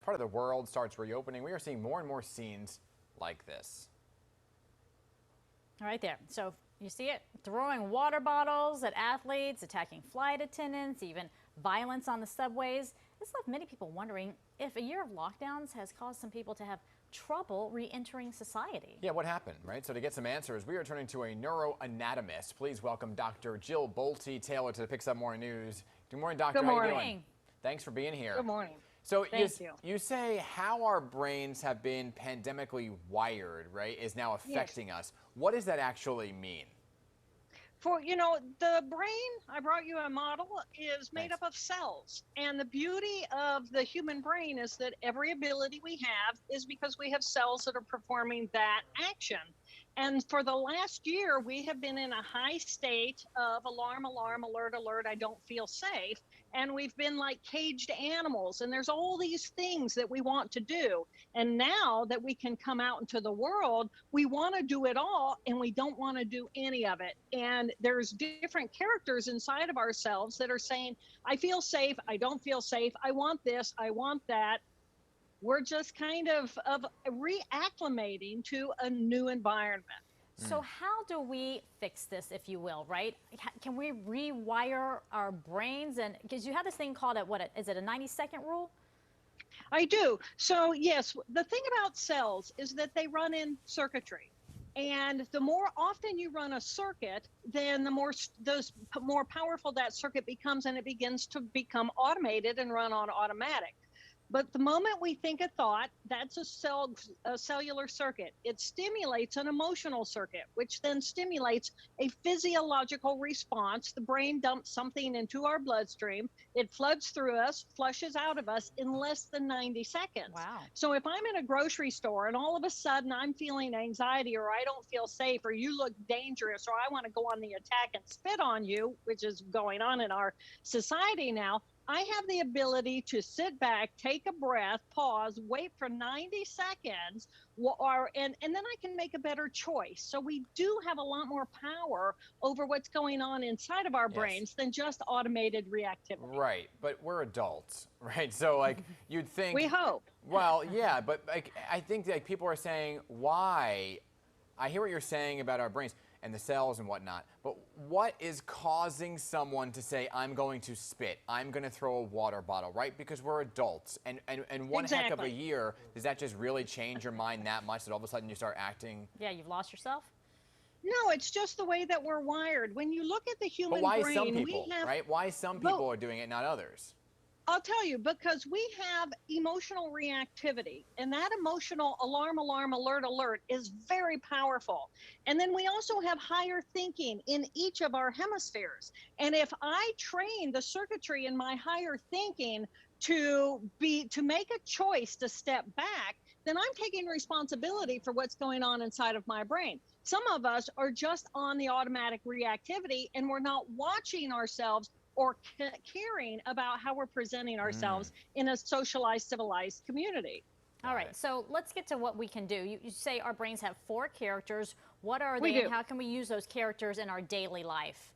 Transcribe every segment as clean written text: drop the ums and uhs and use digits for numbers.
part of the world starts reopening, we are seeing more and more scenes like this. Right there. So you see it, throwing water bottles at athletes, attacking flight attendants, even violence on the subways. This left many people wondering if a year of lockdowns has caused some people to have trouble re-entering society. Yeah, what happened, right? So to get some answers, we are turning to a neuroanatomist. Please welcome Dr. Jill Bolte Taylor to the Picks Up Morning News. Good morning, doctor. Good morning. How you doing? Thanks for being here. Good morning. So Thank you. You say how our brains have been pandemically wired, right, is now affecting us. What does that actually mean? The brain, I brought you a model, is made up of cells. And the beauty of the human brain is that every ability we have is because we have cells that are performing that action. And for the last year, we have been in a high state of alarm, alarm, alert, alert, I don't feel safe. And we've been like caged animals. And there's all these things that we want to do. And now that we can come out into the world, we want to do it all and we don't want to do any of it. And there's different characters inside of ourselves that are saying, I feel safe, I don't feel safe, I want this, I want that. We're just kind of reacclimating to a new environment. So how do we fix this, if you will, right? Can we rewire our brains? And because you have this thing called is it a 90-second rule? I do. So yes, the thing about cells is that they run in circuitry. And the more often you run a circuit, then the more powerful that circuit becomes, and it begins to become automated and run on automatic. But the moment we think a thought, that's a cellular circuit. It stimulates an emotional circuit, which then stimulates a physiological response. The brain dumps something into our bloodstream. It floods through us, flushes out of us in less than 90 seconds. Wow. So if I'm in a grocery store and all of a sudden I'm feeling anxiety, or I don't feel safe, or you look dangerous, or I want to go on the attack and spit on you, which is going on in our society now, I have the ability to sit back, take a breath, pause, wait for 90 seconds, and then I can make a better choice. So we do have a lot more power over what's going on inside of our brains than just automated reactivity. Right, but we're adults, right? So like you'd think. We hope. Well, yeah, but like I think like people are saying, why? I hear what you're saying about our brains and the cells and whatnot, but what is causing someone to say, I'm going to spit, I'm going to throw a water bottle, right? Because we're adults, and one heck of a year, does that just really change your mind that much that all of a sudden you start acting? Yeah, you've lost yourself? No, it's just the way that we're wired. When you look at the human but why brain, some people, right? Why some people are doing it, not others? I'll tell you, because we have emotional reactivity, and that emotional alarm, alarm, alert, alert is very powerful. And then we also have higher thinking in each of our hemispheres. And if I train the circuitry in my higher thinking to make a choice to step back, then I'm taking responsibility for what's going on inside of my brain. Some of us are just on the automatic reactivity, and we're not watching ourselves or caring about how we're presenting ourselves in a socialized, civilized community. All right, so let's get to what we can do. You say our brains have 4 characters. What are they, and how can we use those characters in our daily life?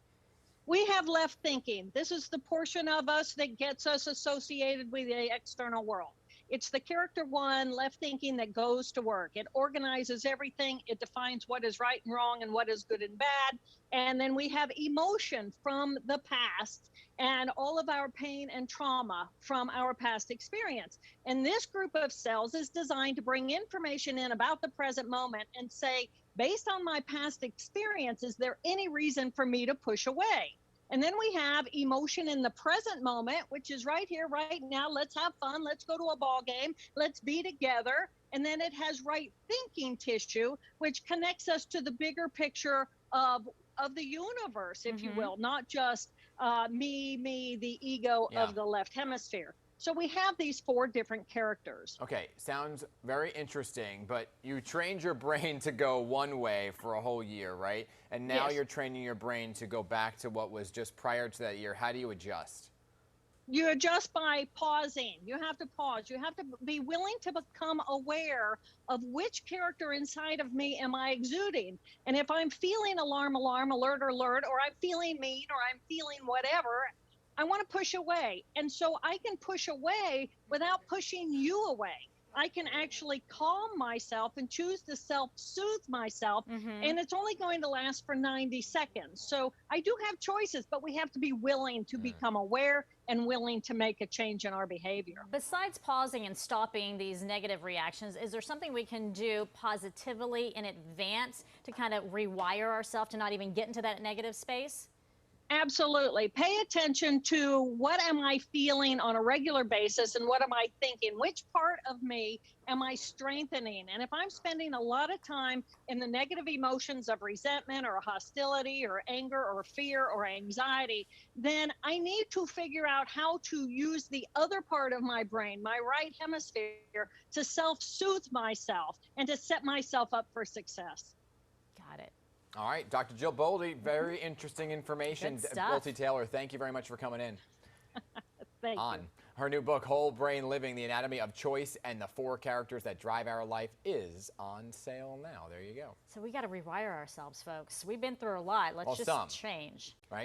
We have left thinking. This is the portion of us that gets us associated with the external world. It's the character 1, left thinking, that goes to work. It organizes everything. It defines what is right and wrong and what is good and bad. And then we have emotion from the past and all of our pain and trauma from our past experience. And this group of cells is designed to bring information in about the present moment and say, based on my past experience, is there any reason for me to push away? And then we have emotion in the present moment, which is right here, right now. Let's have fun. Let's go to a ball game. Let's be together. And then it has right thinking tissue, which connects us to the bigger picture of the universe, if you will, not just me, the ego of the left hemisphere. So we have these 4 different characters. Okay, sounds very interesting, but you trained your brain to go one way for a whole year, right? And now you're training your brain to go back to what was just prior to that year. How do you adjust? You adjust by pausing. You have to pause. You have to be willing to become aware of which character inside of me am I exuding. And if I'm feeling alarm, alarm, alert, alert, or I'm feeling mean, or I'm feeling whatever, I want to push away. And so I can push away without pushing you away. I can actually calm myself and choose to self-soothe myself, and it's only going to last for 90 seconds. So I do have choices, but we have to be willing to become aware and willing to make a change in our behavior. Besides pausing and stopping these negative reactions, is there something we can do positively in advance to kind of rewire ourselves to not even get into that negative space? Absolutely. Pay attention to what am I feeling on a regular basis and what am I thinking? Which part of me am I strengthening? And if I'm spending a lot of time in the negative emotions of resentment or hostility or anger or fear or anxiety, then I need to figure out how to use the other part of my brain, my right hemisphere, to self-soothe myself and to set myself up for success. Got it. All right, Dr. Jill Bolte, very interesting information. Good stuff. Bolte Taylor, thank you very much for coming in. Thank On you. her new book, Whole Brain Living, The Anatomy of Choice and the 4 Characters That Drive Our Life, is on sale now. There you go. So we got to rewire ourselves, folks. We've been through a lot. Let's Well, just some. change. Right?